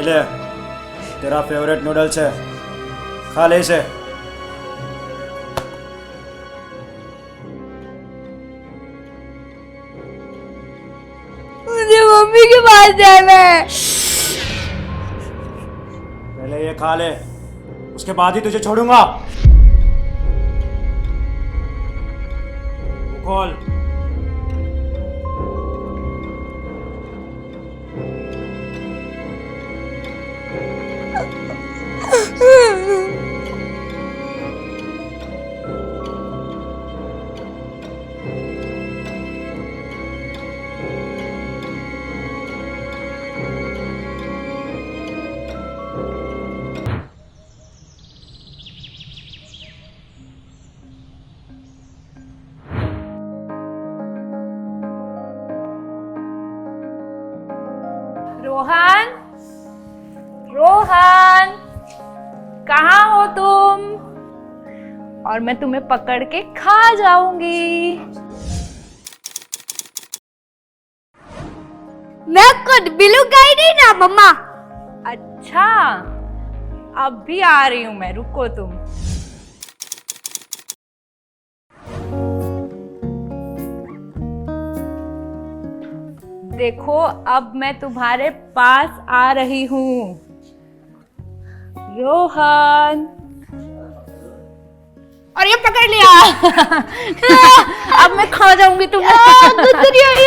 ये ले, तेरा फेवरेट नूडल्स है, खा ले इसे। मुझे मम्मी के पास जाना है। पहले ये खा ले, उसके बाद ही तुझे छोड़ूंगा। खोल। रोहन, रोहन, कहाँ हो तुम? और मैं तुम्हें पकड़ के खा जाऊंगी। मैं खुद बिल्लू गई नहीं ना मम्मा। अच्छा, अब भी आ रही हूं मैं, रुको तुम। देखो, अब मैं तुम्हारे पास आ रही हूँ। रोहन, और ये पकड़ लिया। अब मैं खा जाऊंगी तुम्हें।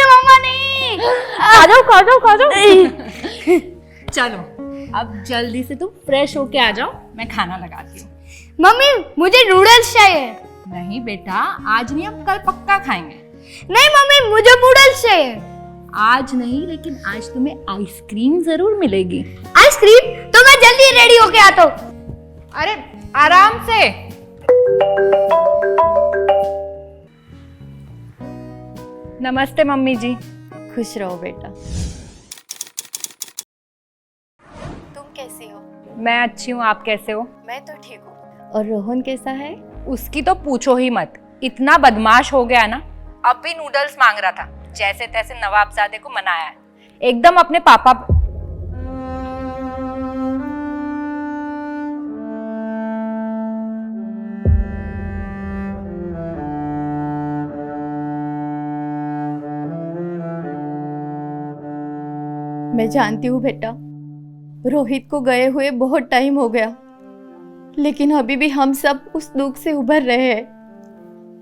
मम्मा नहीं। खा जाओ, खा जाओ, खा जाओ। चलो, अब जल्दी से तुम फ्रेश होके आ जाओ, मैं खाना लगाती हूँ। मम्मी मुझे नूडल्स चाहिए। नहीं बेटा, आज नहीं, हम कल पक्का खाएंगे। नहीं मम्मी मुझे नूडल्स चाहिए। आज नहीं, लेकिन आज तुम्हें आइसक्रीम जरूर मिलेगी। आइसक्रीम? तो मैं जल्दी रेडी होके आता हूँ। अरे आराम से। नमस्ते मम्मी जी। खुश रहो बेटा। तुम कैसी हो? मैं अच्छी हूँ, आप कैसे हो? मैं तो ठीक हूँ। और रोहन कैसा है? उसकी तो पूछो ही मत, इतना बदमाश हो गया ना। अब भी नूडल्स मांग रहा था, जैसे तैसे नवाबजादे को मनाया है, एकदम अपने पापा। मैं जानती हूँ बेटा, रोहित को गए हुए बहुत टाइम हो गया, लेकिन अभी भी हम सब उस दुख से उभर रहे हैं।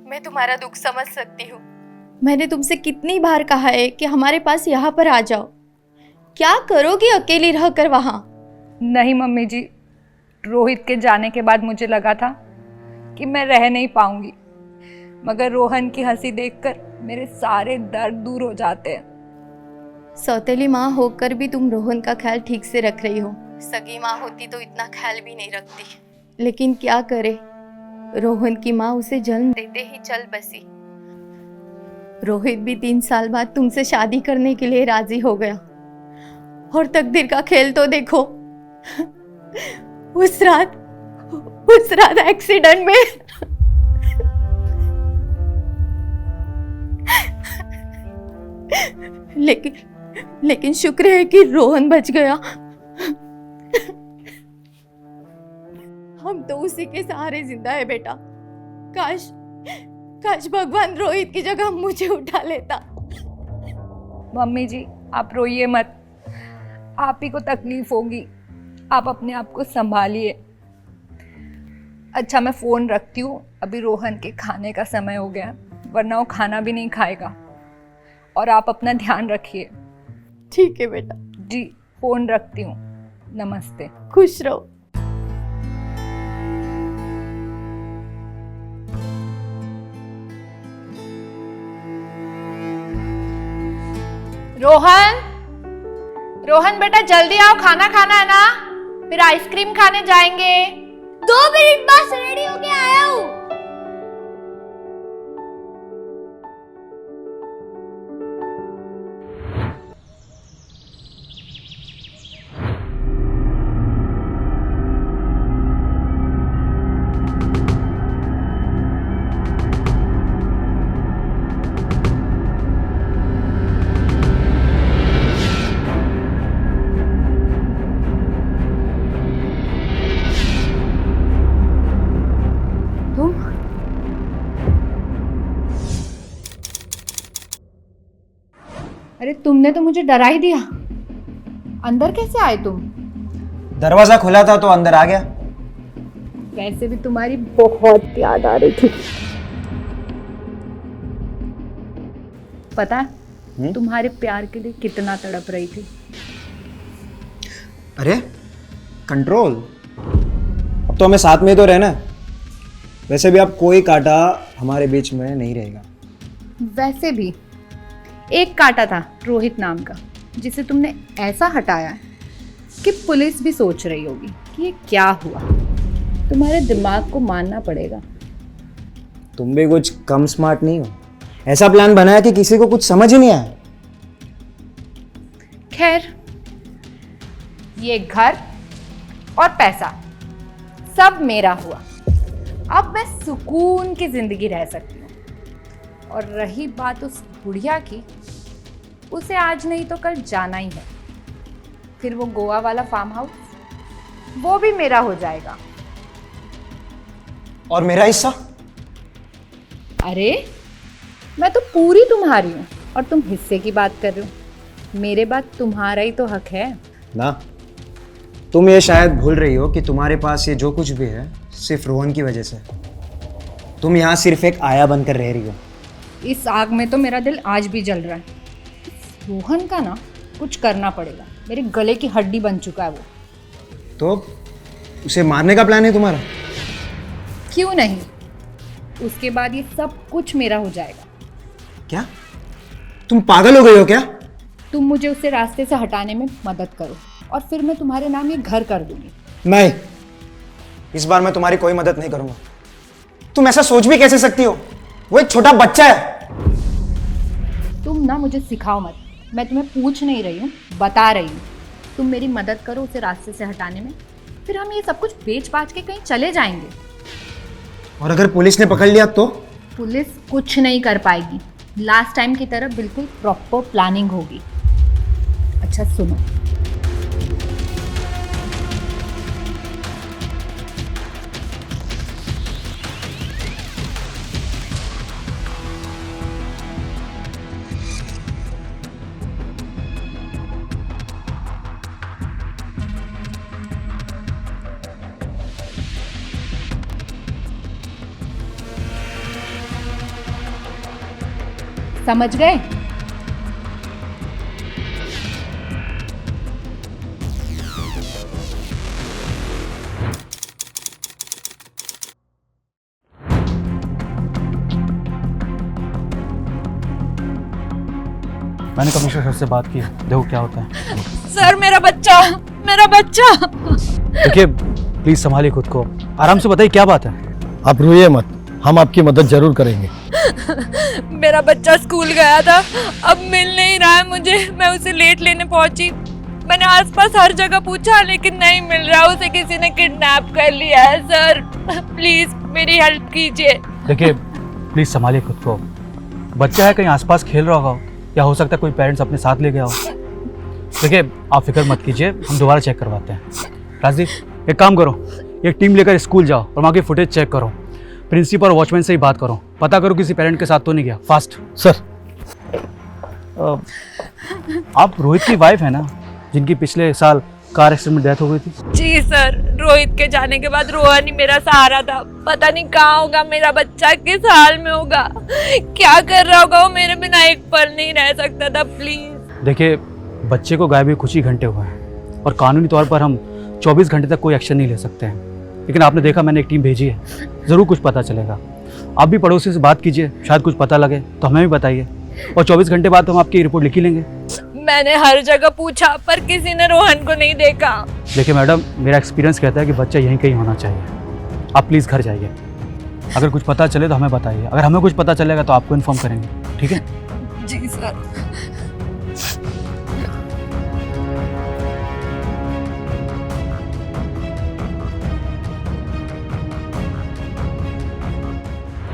मैं तुम्हारा दुख समझ सकती हूँ। मैंने तुमसे कितनी बार कहा है कि हमारे पास यहाँ पर आ जाओ। क्या करोगी अकेली रहकर वहाँ? नहीं मम्मी जी, रोहित के जाने के बाद मुझे लगा था कि मैं रह नहीं पाऊंगी, मगर रोहन की हंसी देखकर मेरे सारे दर्द दूर हो जाते हैं। सौतेली माँ होकर भी तुम रोहन का ख्याल ठीक से रख रही हो। सगी माँ होती तो इतना ख्याल भी नहीं रखती, लेकिन क्या करे, रोहन की माँ उसे जन्म देते ही चल बसी। रोहित भी 3 साल बाद तुमसे शादी करने के लिए राजी हो गया, और तकदीर का खेल तो देखो। उस रात एक्सीडेंट में लेकिन शुक्र है कि रोहन बच गया। हम तो उसी के सहारे जिंदा है बेटा। काश भगवान रोहित की जगह मुझे उठा लेता। मम्मी जी, आप रोइए मत, आप ही को तकलीफ होगी, आप अपने आप को संभालिए। अच्छा, मैं फ़ोन रखती हूँ, अभी रोहन के खाने का समय हो गया, वरना वो खाना भी नहीं खाएगा। और आप अपना ध्यान रखिए। ठीक है बेटा। जी, फ़ोन रखती हूँ। नमस्ते। खुश रहो। रोहन, रोहन बेटा जल्दी आओ, खाना खाना है ना, फिर आइसक्रीम खाने जाएंगे। 2 मिनट बस, रेडी होके आया हूँ। अरे तुमने तो मुझे डरा ही दिया। अंदर कैसे आए तुम? दरवाजा खुला था तो अंदर आ गया। वैसे भी तुम्हारी बहुत याद आ रही थी। पता है तुम्हारे प्यार के लिए कितना तड़प रही थी। अरे कंट्रोल, अब तो हमें साथ में ही तो रहना है। वैसे भी अब कोई कांटा हमारे बीच में नहीं रहेगा। वैसे भी एक कांटा था रोहित नाम का, जिसे तुमने ऐसा हटाया कि पुलिस भी सोच रही होगी कि ये क्या हुआ। तुम्हारे दिमाग को मानना पड़ेगा। तुम भी कुछ कम स्मार्ट नहीं हो। ऐसा प्लान बनाया कि किसी को कुछ समझ ही नहीं आया। खैर, ये घर और पैसा सब मेरा हुआ। अब मैं सुकून की जिंदगी रह सकती हूँ। और रही बात उस बुढ़िया की, उसे आज नहीं तो कल जाना ही है। फिर वो गोवा वाला फार्म हाउस, वो भी मेरा हो जाएगा। और मेरा हिस्सा? अरे मैं तो पूरी तुम्हारी हूँ और तुम हिस्से की बात कर रहे हो। मेरे बाद तुम्हारा ही तो हक है ना। तुम ये शायद भूल रही हो कि तुम्हारे पास ये जो कुछ भी है सिर्फ रोहन की वजह से। तुम यहाँ सिर्फ एक आया बनकर रह रही हो। इस आग में तो मेरा दिल आज भी जल रहा है। रोहन का ना कुछ करना पड़ेगा। मेरे गले की हड्डी बन चुका है वो। तो उसे मारने का प्लान है तुम्हारा? क्यों नहीं, उसके बाद ये सब कुछ मेरा हो जाएगा। क्या तुम पागल हो गई हो क्या? तुम मुझे उसे रास्ते से हटाने में मदद करो और फिर मैं तुम्हारे नाम ये घर कर दूंगी। नहीं, इस बार मैं तुम्हारी कोई मदद नहीं करूंगा। तुम ऐसा सोच भी कैसे सकती हो? वो एक छोटा बच्चा है। तुम ना मुझे सिखाओ मत। मैं तुम्हें पूछ नहीं रही हूँ, बता रही हूँ। तुम मेरी मदद करो उसे रास्ते से हटाने में, फिर हम ये सब कुछ बेच बाच के कहीं चले जाएंगे। और अगर पुलिस ने पकड़ लिया तो? पुलिस कुछ नहीं कर पाएगी। लास्ट टाइम की तरह बिल्कुल प्रॉपर प्लानिंग होगी। अच्छा सुनो, समझ गए? मैंने कमिश्नर सर से बात की है, देखो क्या होता है। सर मेरा बच्चा, मेरा बच्चा। देखिए प्लीज संभालिए खुद को, आराम से बताइए क्या बात है। आप रोइए मत, हम आपकी मदद जरूर करेंगे। मेरा बच्चा स्कूल गया था, अब मिल नहीं रहा है मुझे। मैं उसे लेट लेने पहुंची। मैंने आसपास हर जगह पूछा लेकिन नहीं मिल रहा। उसे किसी ने किडनैप कर लिया है। सर प्लीज मेरी हेल्प कीजिए। देखिए प्लीज संभालिए खुद को, बच्चा है कहीं आसपास खेल रहा होगा या हो सकता है कोई पेरेंट्स अपने साथ ले गया हो। देखिए आप फिक्र मत कीजिए, हम दोबारा चेक करवाते हैं। राजदीप एक काम करो, एक टीम लेकर स्कूल जाओ और वहाँ की फुटेज चेक करो। प्रिंसिपल और वॉचमैन से ही बात करो, पता करो किसी पेरेंट के साथ तो नहीं गया। फास्ट। सर आप रोहित की वाइफ है ना, जिनकी पिछले साल कार एक्सीडेंट में डेथ हो गई थी? जी सर, रोहित के जाने के बाद रोहन ही मेरा सहारा था। पता नहीं कहाँ होगा मेरा बच्चा, किस हाल में होगा, क्या कर रहा होगा। वो मेरे बिना एक पल नहीं रह सकता था। प्लीज। देखिए बच्चे को गायब हुए कुछ ही घंटे हुए हैं और कानूनी तौर पर हम 24 घंटे तक कोई एक्शन नहीं ले सकते हैं, लेकिन आपने देखा मैंने एक टीम भेजी है, ज़रूर कुछ पता चलेगा। आप भी पड़ोसी से बात कीजिए, शायद कुछ पता लगे तो हमें भी बताइए और 24 घंटे बाद हम आपकी रिपोर्ट लिख ही लेंगे। मैंने हर जगह पूछा पर किसी ने रोहन को नहीं देखा। देखिए मैडम, मेरा एक्सपीरियंस कहता है कि बच्चा यहीं कहीं होना चाहिए। आप प्लीज़ घर जाइए, अगर कुछ पता चले तो हमें बताइए, अगर हमें कुछ पता चलेगा तो आपको इन्फॉर्म करेंगे, ठीक है? जी सर।